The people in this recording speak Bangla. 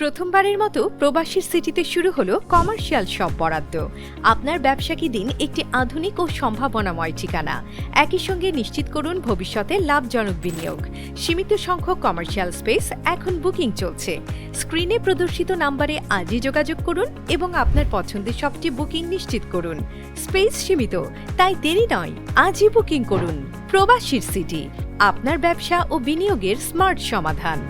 প্রথমবারের মতো প্রবাসীর সিটিতে শুরু হলো কমার্শিয়াল শপ বরাদ্দ। আপনার ব্যবসাকে দিন একটি আধুনিক ও সম্ভাবনাময় ঠিকানা। একই সঙ্গে নিশ্চিত করুন ভবিষ্যতে লাভজনক বিনিয়োগ। সীমিত সংখ্যক কমার্শিয়াল স্পেস এখন বুকিং চলছে। স্ক্রিনে প্রদর্শিত নাম্বারে আজই যোগাযোগ করুন এবং আপনার পছন্দের শপটি বুকিং নিশ্চিত করুন। স্পেস সীমিত, তাই দেরি নয়, আজই বুকিং করুন। প্রবাসীর সিটি, আপনার ব্যবসা ও বিনিয়োগের স্মার্ট সমাধান।